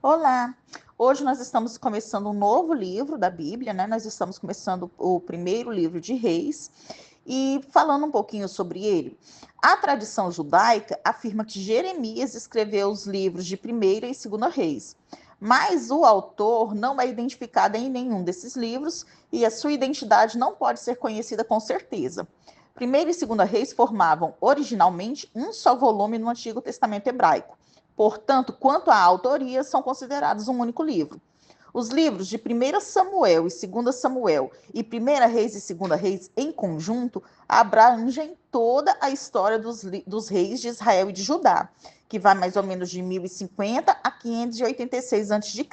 Olá! Hoje nós estamos começando um novo livro da Bíblia, né? Nós estamos começando o primeiro livro de Reis e falando um pouquinho sobre ele. A tradição judaica afirma que Jeremias escreveu os livros de Primeira e Segunda Reis, mas o autor não é identificado em nenhum desses livros e a sua identidade não pode ser conhecida com certeza. Primeira e Segunda Reis formavam originalmente um só volume no Antigo Testamento hebraico. Portanto, quanto à autoria, são considerados um único livro. Os livros de 1 Samuel e 2 Samuel e 1 Reis e 2 Reis, em conjunto, abrangem toda a história dos reis de Israel e de Judá, que vai mais ou menos de 1050 a 586 a.C.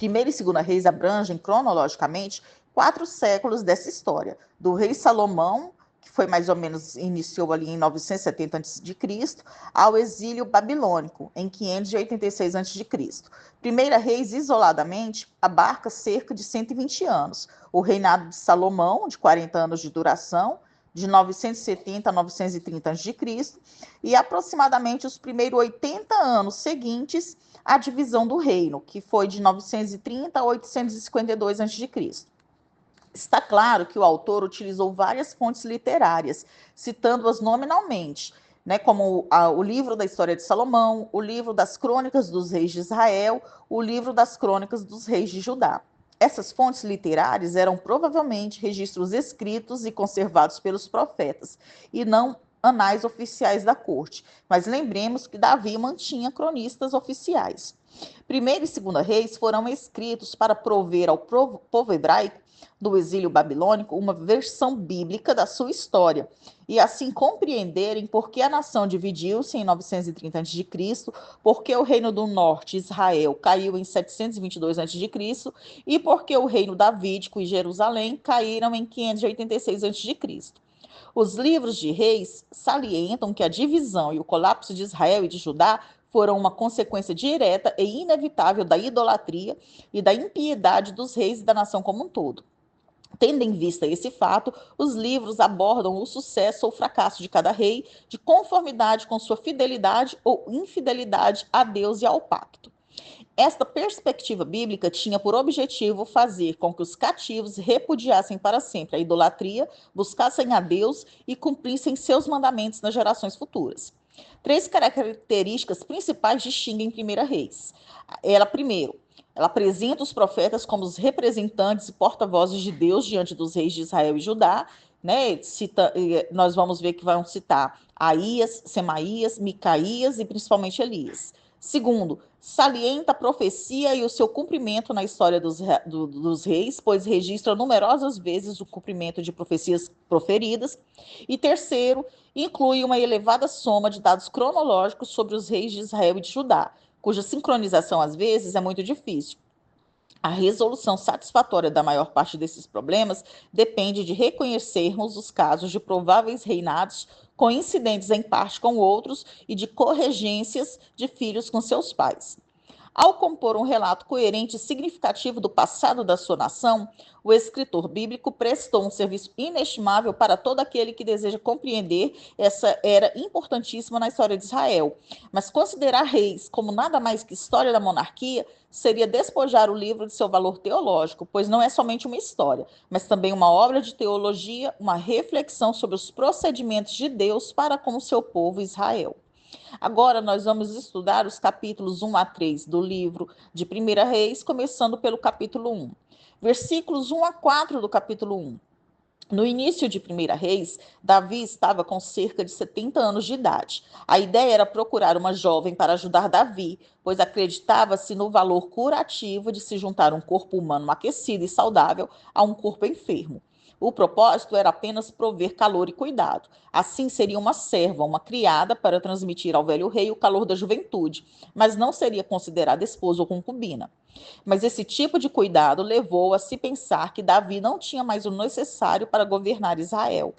1 e 2 Reis abrangem, cronologicamente, 4 séculos dessa história, do rei Salomão, que foi mais ou menos, iniciou ali em 970 a.C., ao exílio babilônico, em 586 a.C. 1 Reis, isoladamente, abarca cerca de 120 anos. O reinado de Salomão, de 40 anos de duração, de 970 a 930 a.C., e aproximadamente os primeiros 80 anos seguintes à divisão do reino, que foi de 930 a 852 a.C. Está claro que o autor utilizou várias fontes literárias, citando-as nominalmente, né, como o livro da história de Salomão, o livro das crônicas dos reis de Israel, o livro das crônicas dos reis de Judá. Essas fontes literárias eram provavelmente registros escritos e conservados pelos profetas, e não anais oficiais da corte. Mas lembremos que Davi mantinha cronistas oficiais. Primeira e Segunda Reis foram escritos para prover ao povo hebraico do exílio babilônico uma versão bíblica da sua história e assim compreenderem por que a nação dividiu-se em 930 a.C., por que o reino do norte, Israel, caiu em 722 a.C. e por que o reino davídico e Jerusalém caíram em 586 a.C. Os livros de Reis salientam que a divisão e o colapso de Israel e de Judá foram uma consequência direta e inevitável da idolatria e da impiedade dos reis e da nação como um todo. Tendo em vista esse fato, os livros abordam o sucesso ou fracasso de cada rei, de conformidade com sua fidelidade ou infidelidade a Deus e ao pacto. Esta perspectiva bíblica tinha por objetivo fazer com que os cativos repudiassem para sempre a idolatria, buscassem a Deus e cumprissem seus mandamentos nas gerações futuras. Três características principais distinguem Primeira Reis. Primeiro, ela apresenta os profetas como os representantes e porta-vozes de Deus diante dos reis de Israel e Judá, né? Nós vamos ver que vão citar Aías, Semaías, Micaías e principalmente Elias. Segundo, salienta a profecia e o seu cumprimento na história dos reis, pois registra numerosas vezes o cumprimento de profecias proferidas. E terceiro, inclui uma elevada soma de dados cronológicos sobre os reis de Israel e de Judá, cuja sincronização às vezes é muito difícil. A resolução satisfatória da maior parte desses problemas depende de reconhecermos os casos de prováveis reinados coincidentes em parte com outros e de corregências de filhos com seus pais. Ao compor um relato coerente e significativo do passado da sua nação, o escritor bíblico prestou um serviço inestimável para todo aquele que deseja compreender essa era importantíssima na história de Israel. Mas considerar Reis como nada mais que história da monarquia seria despojar o livro de seu valor teológico, pois não é somente uma história, mas também uma obra de teologia, uma reflexão sobre os procedimentos de Deus para com o seu povo Israel. Agora nós vamos estudar os capítulos 1 a 3 do livro de 1 Reis, começando pelo capítulo 1. Versículos 1 a 4 do capítulo 1. No início de 1 Reis, Davi estava com cerca de 70 anos de idade. A ideia era procurar uma jovem para ajudar Davi, pois acreditava-se no valor curativo de se juntar um corpo humano aquecido e saudável a um corpo enfermo. O propósito era apenas prover calor e cuidado. Assim, seria uma serva, uma criada, para transmitir ao velho rei o calor da juventude, mas não seria considerada esposa ou concubina. Mas esse tipo de cuidado levou a se pensar que Davi não tinha mais o necessário para governar Israel.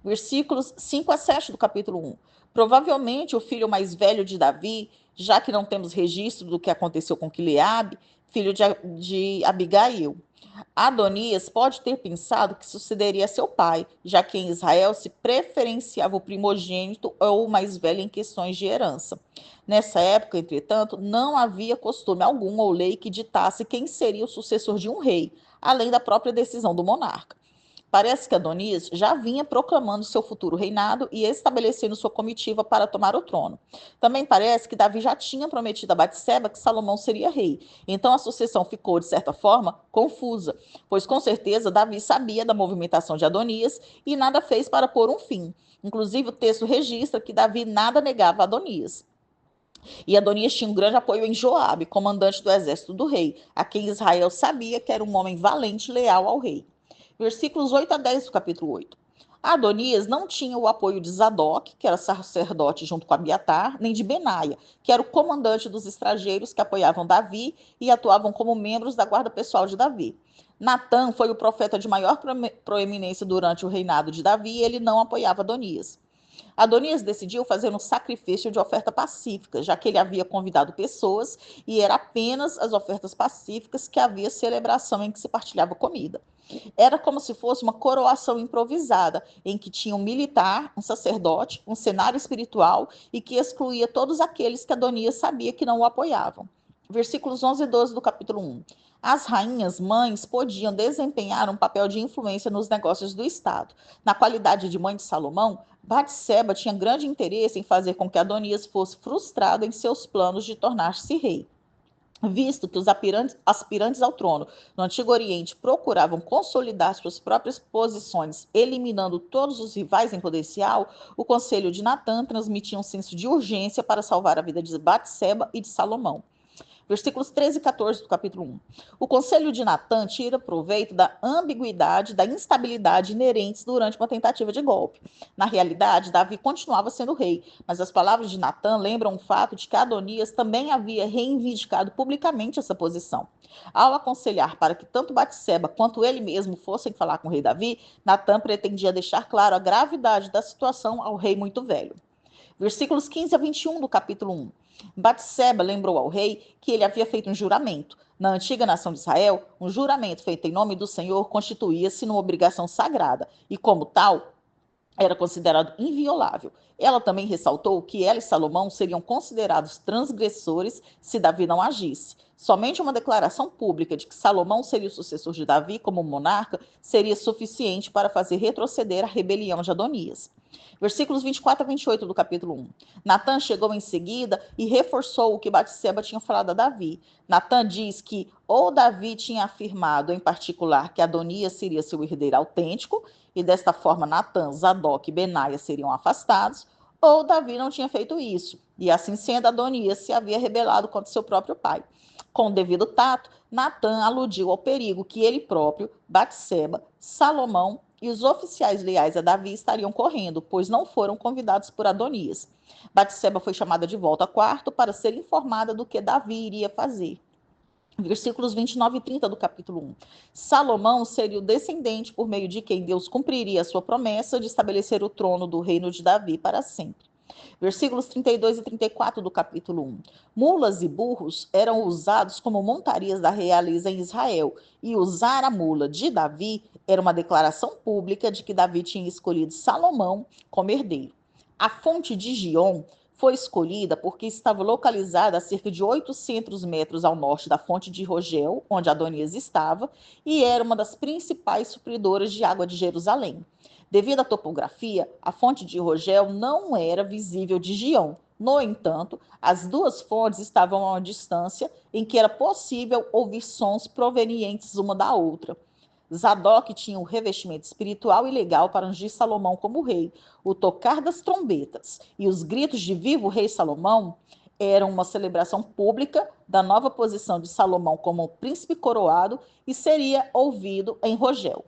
Versículos 5 a 7 do capítulo 1. Provavelmente o filho mais velho de Davi, já que não temos registro do que aconteceu com Quileabe, filho de Abigail. Adonias pode ter pensado que sucederia a seu pai, já que em Israel se preferenciava o primogênito ou o mais velho em questões de herança. Nessa época, entretanto, não havia costume algum ou lei que ditasse quem seria o sucessor de um rei, além da própria decisão do monarca. Parece que Adonias já vinha proclamando seu futuro reinado e estabelecendo sua comitiva para tomar o trono. Também parece que Davi já tinha prometido a Batseba que Salomão seria rei. Então a sucessão ficou, de certa forma, confusa, pois com certeza Davi sabia da movimentação de Adonias e nada fez para pôr um fim. Inclusive o texto registra que Davi nada negava a Adonias. E Adonias tinha um grande apoio em Joabe, comandante do exército do rei, a quem Israel sabia que era um homem valente e leal ao rei. Versículos 8 a 10 do capítulo 8. Adonias não tinha o apoio de Zadok, que era sacerdote junto com Abiatar, nem de Benaia, que era o comandante dos estrangeiros que apoiavam Davi e atuavam como membros da guarda pessoal de Davi. Natã foi o profeta de maior proeminência durante o reinado de Davi e ele não apoiava Adonias. Adonias decidiu fazer um sacrifício de oferta pacífica, já que ele havia convidado pessoas e era apenas as ofertas pacíficas que havia celebração em que se partilhava comida. Era como se fosse uma coroação improvisada, em que tinha um militar, um sacerdote, um cenário espiritual e que excluía todos aqueles que Adonias sabia que não o apoiavam. Versículos 11 e 12 do capítulo 1. As rainhas mães podiam desempenhar um papel de influência nos negócios do Estado. Na qualidade de mãe de Salomão, Batseba tinha grande interesse em fazer com que Adonias fosse frustrado em seus planos de tornar-se rei. Visto que os aspirantes ao trono no Antigo Oriente procuravam consolidar suas próprias posições, eliminando todos os rivais em potencial, o conselho de Natã transmitia um senso de urgência para salvar a vida de Batseba e de Salomão. Versículos 13 e 14 do capítulo 1. O conselho de Natã tira proveito da ambiguidade, da instabilidade inerentes durante uma tentativa de golpe. Na realidade, Davi continuava sendo rei, mas as palavras de Natã lembram o fato de que Adonias também havia reivindicado publicamente essa posição. Ao aconselhar para que tanto Batseba quanto ele mesmo fossem falar com o rei Davi, Natã pretendia deixar claro a gravidade da situação ao rei muito velho. Versículos 15 a 21 do capítulo 1. Batseba lembrou ao rei que ele havia feito um juramento. Na antiga nação de Israel, um juramento feito em nome do Senhor constituía-se numa obrigação sagrada e, como tal, era considerado inviolável. Ela também ressaltou que ela e Salomão seriam considerados transgressores se Davi não agisse. Somente uma declaração pública de que Salomão seria o sucessor de Davi como monarca seria suficiente para fazer retroceder a rebelião de Adonias. Versículos 24 a 28 do capítulo 1. Natã chegou em seguida e reforçou o que Batseba tinha falado a Davi. Natã diz que ou Davi tinha afirmado em particular que Adonias seria seu herdeiro autêntico, e desta forma Natã, Zadok e Benaia seriam afastados, ou Davi não tinha feito isso, e assim sendo Adonias se havia rebelado contra seu próprio pai. Com o devido tato, Natã aludiu ao perigo que ele próprio, Batseba, Salomão e os oficiais leais a Davi estariam correndo, pois não foram convidados por Adonias. Batseba foi chamada de volta ao quarto para ser informada do que Davi iria fazer. Versículos 29 e 30 do capítulo 1. Salomão seria o descendente por meio de quem Deus cumpriria a sua promessa de estabelecer o trono do reino de Davi para sempre. Versículos 32 e 34 do capítulo 1. Mulas e burros eram usados como montarias da realeza em Israel, e usar a mula de Davi era uma declaração pública de que Davi tinha escolhido Salomão como herdeiro. A fonte de Gion foi escolhida porque estava localizada a cerca de 800 metros ao norte da fonte de Rogel, onde Adonias estava, e era uma das principais supridoras de água de Jerusalém. Devido à topografia, a fonte de Rogel não era visível de Gion. No entanto, as duas fontes estavam a uma distância em que era possível ouvir sons provenientes uma da outra. Zadok tinha um revestimento espiritual e legal para ungir Salomão como rei. O tocar das trombetas e os gritos de vivo rei Salomão eram uma celebração pública da nova posição de Salomão como príncipe coroado e seria ouvido em Rogel.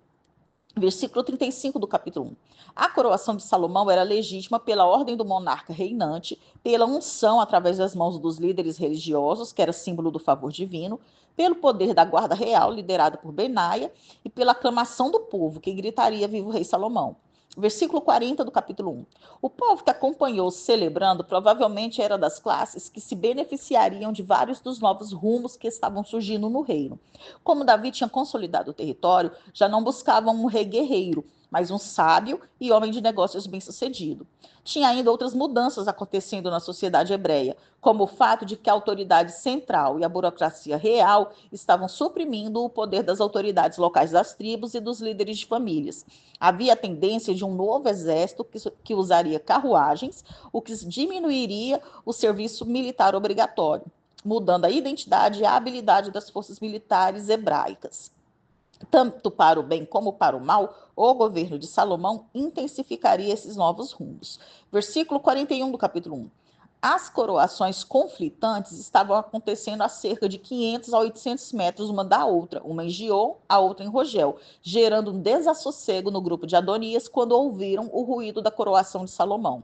Versículo 35 do capítulo 1. A coroação de Salomão era legítima pela ordem do monarca reinante, pela unção através das mãos dos líderes religiosos, que era símbolo do favor divino, pelo poder da guarda real, liderada por Benaia, e pela aclamação do povo, que gritaria vivo rei Salomão. Versículo 40 do capítulo 1. O povo que acompanhou celebrando provavelmente era das classes que se beneficiariam de vários dos novos rumos que estavam surgindo no reino. Como Davi tinha consolidado o território, já não buscavam um rei guerreiro, mas um sábio e homem de negócios bem-sucedido. Tinha ainda outras mudanças acontecendo na sociedade hebreia, como o fato de que a autoridade central e a burocracia real estavam suprimindo o poder das autoridades locais das tribos e dos líderes de famílias. Havia a tendência de um novo exército que usaria carruagens, o que diminuiria o serviço militar obrigatório, mudando a identidade e a habilidade das forças militares hebraicas. Tanto para o bem como para o mal, o governo de Salomão intensificaria esses novos rumos. Versículo 41 do capítulo 1. As coroações conflitantes estavam acontecendo a cerca de 500 a 800 metros uma da outra, uma em Gion, a outra em Rogel, gerando um desassossego no grupo de Adonias quando ouviram o ruído da coroação de Salomão.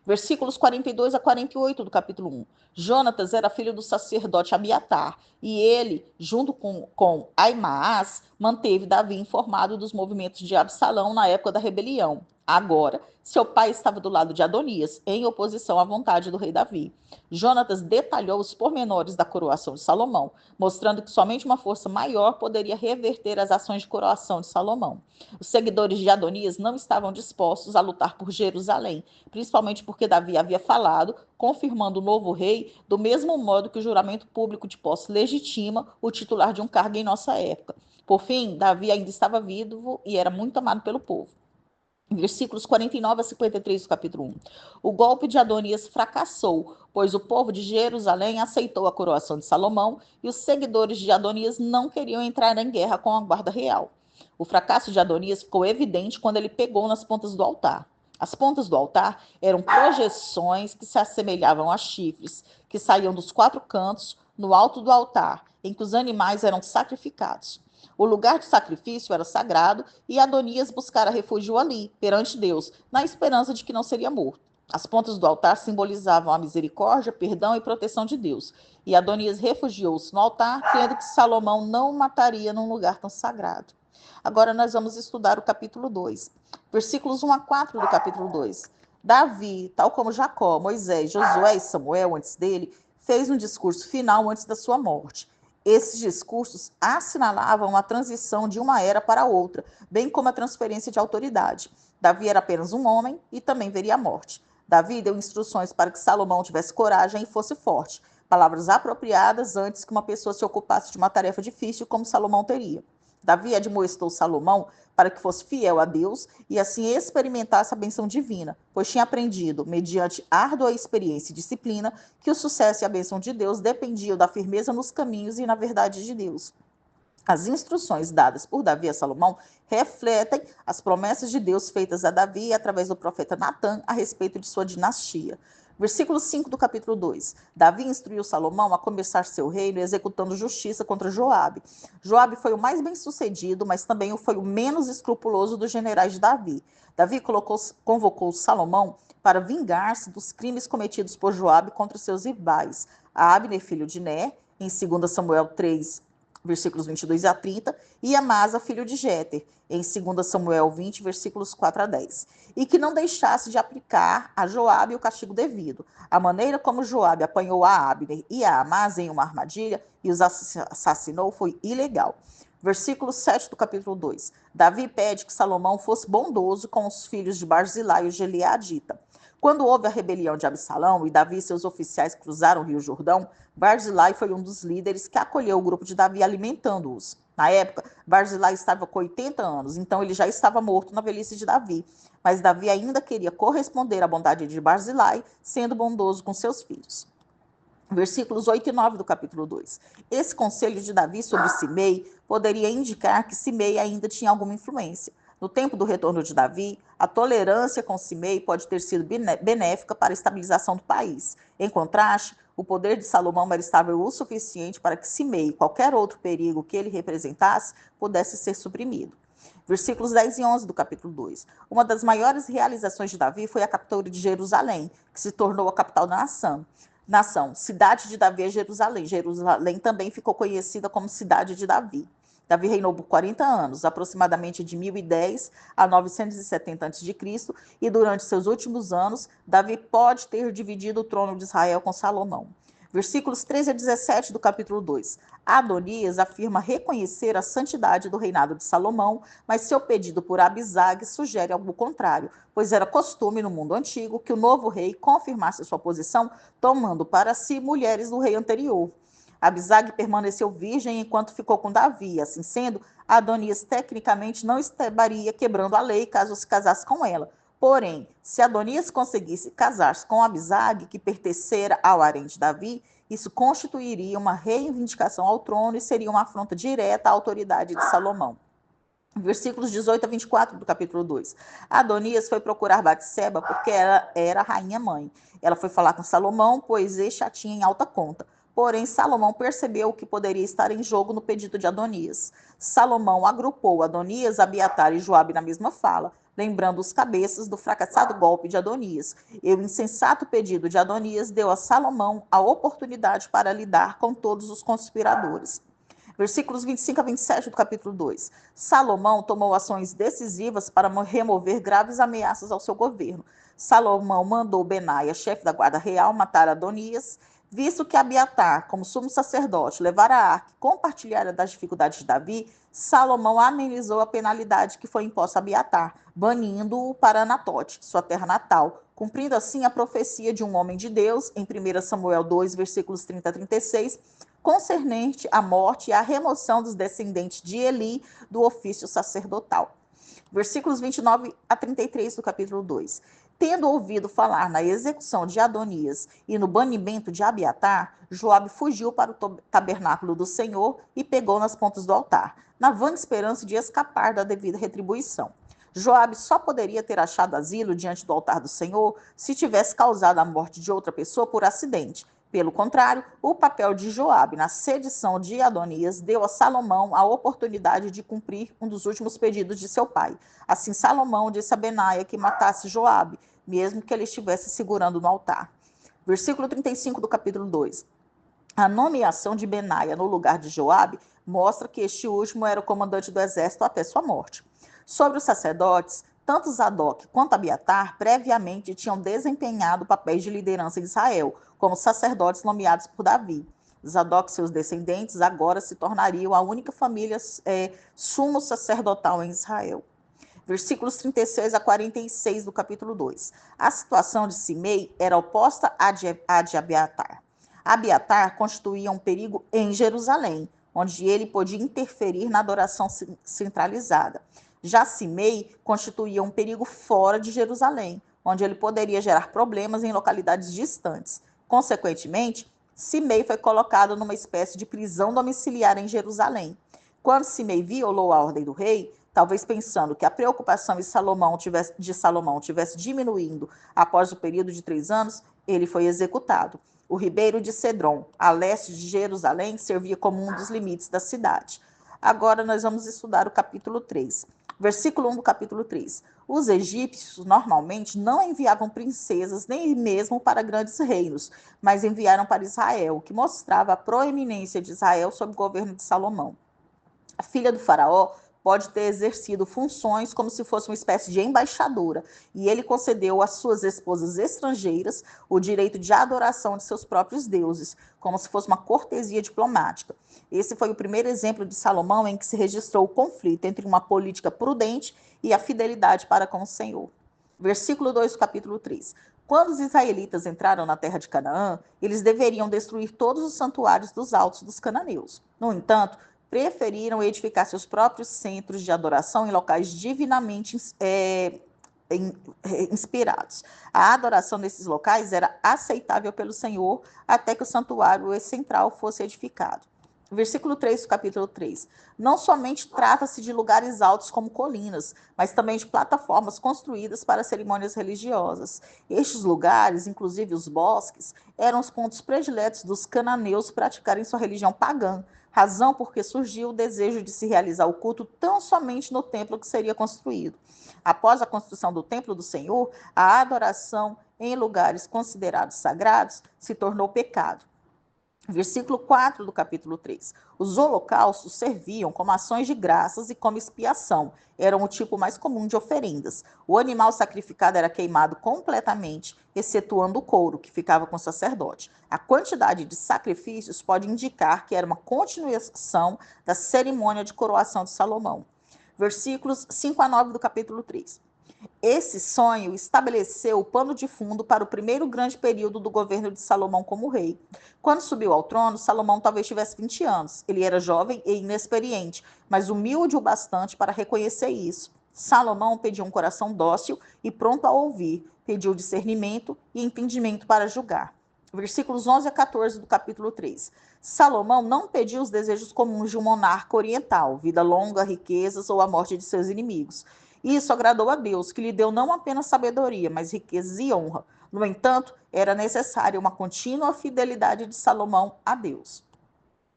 Versículos 42 a 48 do capítulo 1. Jonatas era filho do sacerdote Abiatar, e ele, junto com Aimaas, manteve Davi informado dos movimentos de Absalão na época da rebelião. Agora, seu pai estava do lado de Adonias, em oposição à vontade do rei Davi. Jonatas detalhou os pormenores da coroação de Salomão, mostrando que somente uma força maior poderia reverter as ações de coroação de Salomão. Os seguidores de Adonias não estavam dispostos a lutar por Jerusalém, principalmente porque Davi havia falado, confirmando o novo rei, do mesmo modo que o juramento público de posse legitima o titular de um cargo em nossa época. Por fim, Davi ainda estava vivo e era muito amado pelo povo. Versículos 49 a 53 do capítulo 1. O golpe de Adonias fracassou, pois o povo de Jerusalém aceitou a coroação de Salomão e os seguidores de Adonias não queriam entrar em guerra com a guarda real. O fracasso de Adonias ficou evidente quando ele pegou nas pontas do altar. As pontas do altar eram projeções que se assemelhavam a chifres, que saíam dos quatro cantos no alto do altar, em que os animais eram sacrificados. O lugar de sacrifício era sagrado e Adonias buscara refúgio ali, perante Deus, na esperança de que não seria morto. As pontas do altar simbolizavam a misericórdia, perdão e proteção de Deus. E Adonias refugiou-se no altar, crendo que Salomão não o mataria num lugar tão sagrado. Agora nós vamos estudar o capítulo 2, versículos 1 a 4 do capítulo 2. Davi, tal como Jacó, Moisés, Josué e Samuel antes dele, fez um discurso final antes da sua morte. Esses discursos assinalavam a transição de uma era para outra, bem como a transferência de autoridade. Davi era apenas um homem e também veria a morte. Davi deu instruções para que Salomão tivesse coragem e fosse forte. Palavras apropriadas antes que uma pessoa se ocupasse de uma tarefa difícil como Salomão teria. Davi admoestou Salomão para que fosse fiel a Deus e assim experimentasse a bênção divina, pois tinha aprendido, mediante árdua experiência e disciplina, que o sucesso e a bênção de Deus dependiam da firmeza nos caminhos e na verdade de Deus. As instruções dadas por Davi a Salomão refletem as promessas de Deus feitas a Davi através do profeta Natã a respeito de sua dinastia. Versículo 5 do capítulo 2. Davi instruiu Salomão a começar seu reino executando justiça contra Joabe. Joabe foi o mais bem-sucedido, mas também foi o menos escrupuloso dos generais de Davi. Davi convocou Salomão para vingar-se dos crimes cometidos por Joabe contra seus rivais, a Abner, filho de Ner, em 2 Samuel 3, versículos 22 a 30, e Amasa, filho de Jéter, em 2 Samuel 20, versículos 4 a 10. E que não deixasse de aplicar a Joabe o castigo devido. A maneira como Joabe apanhou a Abner e a Amasa em uma armadilha e os assassinou foi ilegal. Versículo 7 do capítulo 2. Davi pede que Salomão fosse bondoso com os filhos de Barzilai e Gileadita. Quando houve a rebelião de Absalão e Davi e seus oficiais cruzaram o Rio Jordão, Barzilai foi um dos líderes que acolheu o grupo de Davi alimentando-os. Na época, Barzilai estava com 80 anos, então ele já estava morto na velhice de Davi. Mas Davi ainda queria corresponder à bondade de Barzilai, sendo bondoso com seus filhos. Versículos 8 e 9 do capítulo 2. Esse conselho de Davi sobre Simei poderia indicar que Simei ainda tinha alguma influência. No tempo do retorno de Davi, a tolerância com Simei pode ter sido benéfica para a estabilização do país. Em contraste, o poder de Salomão era estável o suficiente para que Simei, qualquer outro perigo que ele representasse, pudesse ser suprimido. Versículos 10 e 11 do capítulo 2. Uma das maiores realizações de Davi foi a captura de Jerusalém, que se tornou a capital da nação. Cidade de Davi é Jerusalém. Jerusalém também ficou conhecida como Cidade de Davi. Davi reinou por 40 anos, aproximadamente de 1010 a 970 a.C., e durante seus últimos anos, Davi pode ter dividido o trono de Israel com Salomão. Versículos 13 a 17 do capítulo 2. Adonias afirma reconhecer a santidade do reinado de Salomão, mas seu pedido por Abisag sugere algo contrário, pois era costume no mundo antigo que o novo rei confirmasse sua posição, tomando para si mulheres do rei anterior. Abisag permaneceu virgem enquanto ficou com Davi. Assim sendo, Adonias tecnicamente não estaria quebrando a lei caso se casasse com ela. Porém, se Adonias conseguisse casar-se com Abisag, que pertencera ao harém de Davi, isso constituiria uma reivindicação ao trono e seria uma afronta direta à autoridade de Salomão. Versículos 18 a 24 do capítulo 2. Adonias foi procurar Batseba porque ela era rainha-mãe. Ela foi falar com Salomão, pois este a tinha em alta conta. Porém, Salomão percebeu o que poderia estar em jogo no pedido de Adonias. Salomão agrupou Adonias, Abiatar e Joabe na mesma fala, lembrando os cabeças do fracassado golpe de Adonias. E o insensato pedido de Adonias deu a Salomão a oportunidade para lidar com todos os conspiradores. Versículos 25 a 27 do capítulo 2. Salomão tomou ações decisivas para remover graves ameaças ao seu governo. Salomão mandou Benaia, chefe da guarda real, matar Adonias, visto que Abiatar, como sumo sacerdote, levara a arca e compartilhara das dificuldades de Davi, Salomão amenizou a penalidade que foi imposta a Abiatar, banindo-o para Anatote, sua terra natal, cumprindo assim a profecia de um homem de Deus, em 1 Samuel 2, versículos 30 a 36, concernente à morte e à remoção dos descendentes de Eli do ofício sacerdotal. Versículos 29 a 33 do capítulo 2. Tendo ouvido falar na execução de Adonias e no banimento de Abiatar, Joabe fugiu para o tabernáculo do Senhor e pegou nas pontas do altar, na vã esperança de escapar da devida retribuição. Joabe só poderia ter achado asilo diante do altar do Senhor se tivesse causado a morte de outra pessoa por acidente. Pelo contrário, o papel de Joabe na sedição de Adonias deu a Salomão a oportunidade de cumprir um dos últimos pedidos de seu pai. Assim, Salomão disse a Benaia que matasse Joabe, mesmo que ele estivesse segurando no altar. Versículo 35 do capítulo 2. A nomeação de Benaia no lugar de Joabe mostra que este último era o comandante do exército até sua morte. Sobre os sacerdotes, tanto Zadok quanto Abiatar previamente tinham desempenhado papéis de liderança em Israel, como sacerdotes nomeados por Davi. Zadok e seus descendentes agora se tornariam a única família sumo sacerdotal em Israel. Versículos 36 a 46 do capítulo 2. A situação de Simei era oposta à de Abiatar. Abiatar constituía um perigo em Jerusalém, onde ele podia interferir na adoração centralizada. Já Simei constituía um perigo fora de Jerusalém, onde ele poderia gerar problemas em localidades distantes. Consequentemente, Simei foi colocado numa espécie de prisão domiciliar em Jerusalém. Quando Simei violou a ordem do rei, talvez pensando que a preocupação de Salomão tivesse diminuindo após o período de 3 anos, ele foi executado. O ribeiro de Cedron, a leste de Jerusalém, servia como um dos limites da cidade. Agora nós vamos estudar o capítulo 3. Versículo 1 do capítulo 3. Os egípcios normalmente não enviavam princesas nem mesmo para grandes reinos, mas enviaram para Israel, o que mostrava a proeminência de Israel sob o governo de Salomão. A filha do faraó pode ter exercido funções como se fosse uma espécie de embaixadora, e ele concedeu às suas esposas estrangeiras o direito de adoração de seus próprios deuses, como se fosse uma cortesia diplomática. Esse foi o primeiro exemplo de Salomão em que se registrou o conflito entre uma política prudente e a fidelidade para com o Senhor. Versículo 2 do capítulo 3. Quando os israelitas entraram na terra de Canaã, eles deveriam destruir todos os santuários dos altos dos cananeus. No entanto, preferiram edificar seus próprios centros de adoração em locais divinamente inspirados. A adoração nesses locais era aceitável pelo Senhor até que o santuário central fosse edificado. Versículo 3 do capítulo 3. Não somente trata-se de lugares altos como colinas, mas também de plataformas construídas para cerimônias religiosas. Estes lugares, inclusive os bosques, eram os pontos prediletos dos cananeus praticarem sua religião pagã, razão porque surgiu o desejo de se realizar o culto tão somente no templo que seria construído. Após a construção do templo do Senhor, a adoração em lugares considerados sagrados se tornou pecado. Versículo 4 do capítulo 3. Os holocaustos serviam como ações de graças e como expiação. Eram o tipo mais comum de oferendas. O animal sacrificado era queimado completamente, excetuando o couro, que ficava com o sacerdote. A quantidade de sacrifícios pode indicar que era uma continuação da cerimônia de coroação de Salomão. Versículos 5 a 9 do capítulo 3. Esse sonho estabeleceu o pano de fundo para o primeiro grande período do governo de Salomão como rei. Quando subiu ao trono, Salomão talvez tivesse 20 anos. Ele era jovem e inexperiente, mas humilde o bastante para reconhecer isso. Salomão pediu um coração dócil e pronto a ouvir, pediu discernimento e entendimento para julgar. Versículos 11 a 14 do capítulo 3. Salomão não pediu os desejos comuns de um monarca oriental, vida longa, riquezas ou a morte de seus inimigos. Isso agradou a Deus, que lhe deu não apenas sabedoria, mas riqueza e honra. No entanto, era necessária uma contínua fidelidade de Salomão a Deus.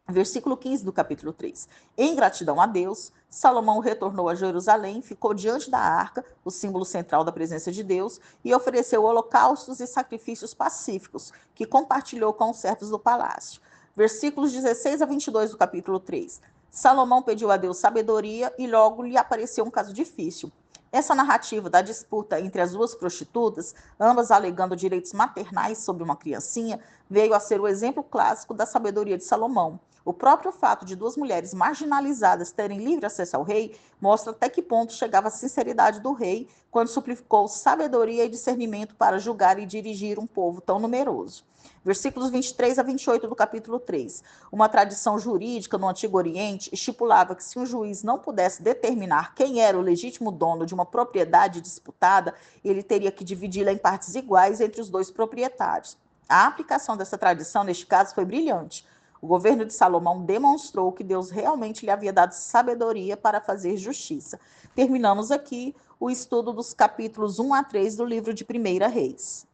Versículo 15 do capítulo 3. Em gratidão a Deus, Salomão retornou a Jerusalém, ficou diante da arca, o símbolo central da presença de Deus, e ofereceu holocaustos e sacrifícios pacíficos, que compartilhou com os servos do palácio. Versículos 16 a 22 do capítulo 3. Salomão pediu a Deus sabedoria e logo lhe apareceu um caso difícil. Essa narrativa da disputa entre as duas prostitutas, ambas alegando direitos maternais sobre uma criancinha, veio a ser o exemplo clássico da sabedoria de Salomão. O próprio fato de duas mulheres marginalizadas terem livre acesso ao rei mostra até que ponto chegava a sinceridade do rei quando suplicou sabedoria e discernimento para julgar e dirigir um povo tão numeroso. Versículos 23 a 28 do capítulo 3. Uma tradição jurídica no Antigo Oriente estipulava que se um juiz não pudesse determinar quem era o legítimo dono de uma propriedade disputada, ele teria que dividi-la em partes iguais entre os dois proprietários. A aplicação dessa tradição, neste caso, foi brilhante. O governo de Salomão demonstrou que Deus realmente lhe havia dado sabedoria para fazer justiça. Terminamos aqui o estudo dos capítulos 1 a 3 do livro de 1 Reis.